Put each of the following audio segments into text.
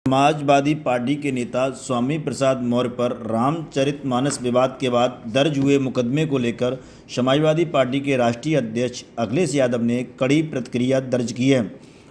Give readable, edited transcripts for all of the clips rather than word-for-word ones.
Samajwadi party के नेता स्वामी प्रसाद मौर्य पर रामचरितमानस विवाद के बाद दर्ज हुए मुकदमे को लेकर समाजवादी पार्टी के राष्ट्रीय अध्यक्ष अखिलेश यादव ने कड़ी प्रतिक्रिया दर्ज की है।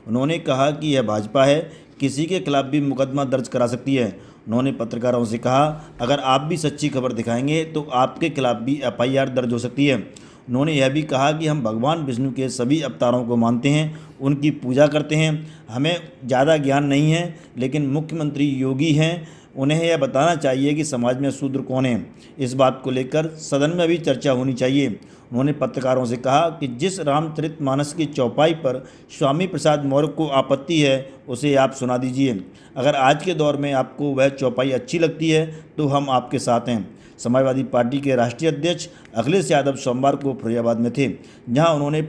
उन्होंने कहा कि यह भाजपा है, किसी के खिलाफ भी मुकदमा दर्ज करा सकती है। उन्होंने पत्रकारों से कहा, अगर आप भी सच्ची खबर दिखाएंगे तो आपके खिलाफ भी एफआईआर दर्ज हो सकती है। उन्होंने यह भी कहा कि हम भगवान विष्णु के सभी अवतारों को मानते हैं, उनकी पूजा करते हैं। हमें ज़्यादा ज्ञान नहीं है, लेकिन मुख्यमंत्री योगी हैं, उन्हें यह बताना चाहिए कि समाज में शूद्र कौन है। इस बात को लेकर सदन में भी चर्चा होनी चाहिए। उन्होंने पत्रकारों से कहा कि जिस रामचरितमानस की चौपाई पर स्वामी प्रसाद मौर्य को आपत्ति है, उसे आप सुना दीजिए। अगर आज के दौर में आपको वह चौपाई अच्छी लगती है तो हम आपके साथ हैं। समाजवादी पार्टी के राष्ट्रीय अध्यक्ष अखिलेश यादव सोमवार को फरीदाबाद में थे, जहां उन्होंने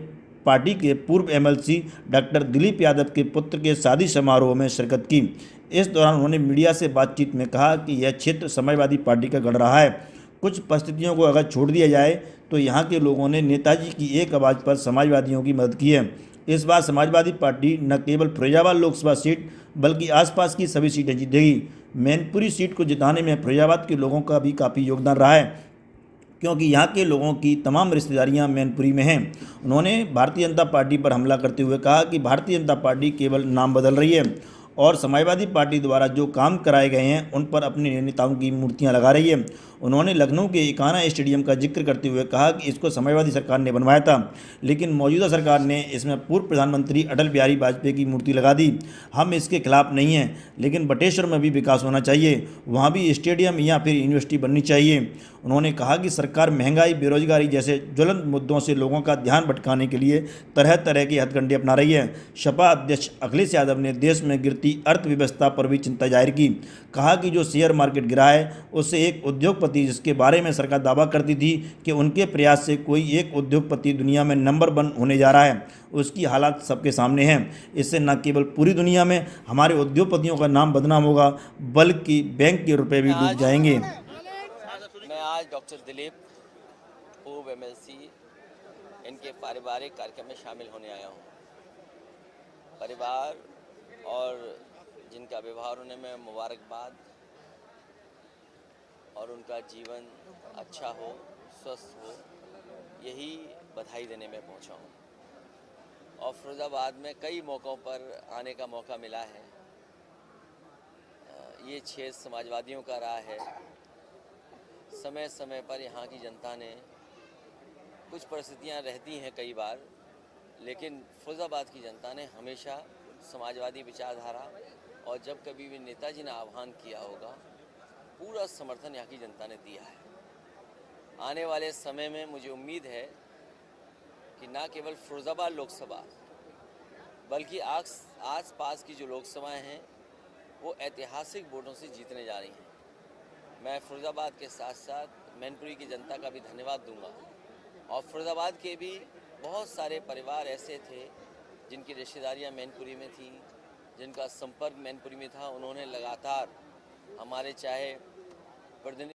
पार्टी के पूर्व एमएलसी डॉक्टर दिलीप यादव के पुत्र के शादी समारोह में शिरकत की। इस दौरान उन्होंने मीडिया से बातचीत में कहा कि यह क्षेत्र समाजवादी पार्टी का गढ़ रहा है। कुछ परिस्थितियों को अगर छोड़ दिया जाए तो यहाँ के लोगों ने नेताजी की एक आवाज़ पर समाजवादियों की मदद की है। इस बार समाजवादी पार्टी न केवल फरीदाबाद लोकसभा सीट बल्कि आसपास की सभी सीटें जीतेगी। मैनपुरी सीट को जिताने में फरीदाबाद के लोगों का भी काफ़ी योगदान रहा है, क्योंकि यहाँ के लोगों की तमाम रिश्तेदारियाँ मैनपुरी में हैं। उन्होंने भारतीय जनता पार्टी पर हमला करते हुए कहा कि भारतीय जनता पार्टी केवल नाम बदल रही है और समाजवादी पार्टी द्वारा जो काम कराए गए हैं उन पर अपने नेताओं की मूर्तियां लगा रही है। उन्होंने लखनऊ के इकाना स्टेडियम का जिक्र करते हुए कहा कि इसको समाजवादी सरकार ने बनवाया था, लेकिन मौजूदा सरकार ने इसमें पूर्व प्रधानमंत्री अटल बिहारी वाजपेयी की मूर्ति लगा दी। हम इसके खिलाफ नहीं हैं, लेकिन बटेश्वर में भी विकास होना चाहिए, वहाँ भी स्टेडियम या फिर यूनिवर्सिटी बननी चाहिए। उन्होंने कहा कि सरकार महंगाई, बेरोजगारी जैसे ज्वलंत मुद्दों से लोगों का ध्यान भटकाने के लिए तरह तरह के हथकंडे अपना रही है। सपा अध्यक्ष अखिलेश यादव ने देश में गिरती अर्थव्यवस्था पर भी चिंता जाहिर की। कहा कि जो शेयर मार्केट गिरा है उससे एक उद्योगपति, जिसके बारे में सरकार दावा करती थी कि उनके प्रयास से कोई एक उद्योगपति दुनिया में नंबर 1 होने जा रहा है, उसकी हालात सबके सामने हैं। इससे न केवल पूरी दुनिया में हमारे उद्योगपतियों का नाम बदनाम होगा, बल्कि बैंक के रुपए भी डूब जाएंगे। मैं आज डॉक्टर दिलीप, पूर्व एमएलसी, इनके पारिवारिक कार्यक्रम में शामिल होने आया हूँ। परिवार और जिनका विवाह होने में मुबारकबाद और उनका जीवन अच्छा हो, स्वस्थ हो, यही बधाई देने में पहुँचा हूँ। और फरीदाबाद में कई मौक़ों पर आने का मौका मिला है। ये क्षेत्र समाजवादियों का रहा है। समय समय पर यहाँ की जनता ने, कुछ परिस्थितियाँ रहती हैं कई बार, लेकिन फरीदाबाद की जनता ने हमेशा समाजवादी विचारधारा और जब कभी भी नेताजी ने आह्वान किया होगा, पूरा समर्थन यहाँ की जनता ने दिया है। आने वाले समय में मुझे उम्मीद है कि न केवल फरीदाबाद लोकसभा बल्कि आस पास की जो लोकसभाएं हैं वो ऐतिहासिक वोटों से जीतने जा रही हैं। मैं फरीदाबाद के साथ साथ मैनपुरी की जनता का भी धन्यवाद दूंगा। और फरीदाबाद के भी बहुत सारे परिवार ऐसे थे जिनकी रिश्तेदारियां मैनपुरी में थीं, जिनका संपर्क मैनपुरी में था। उन्होंने लगातार हमारे चाहे प्रतिनिधि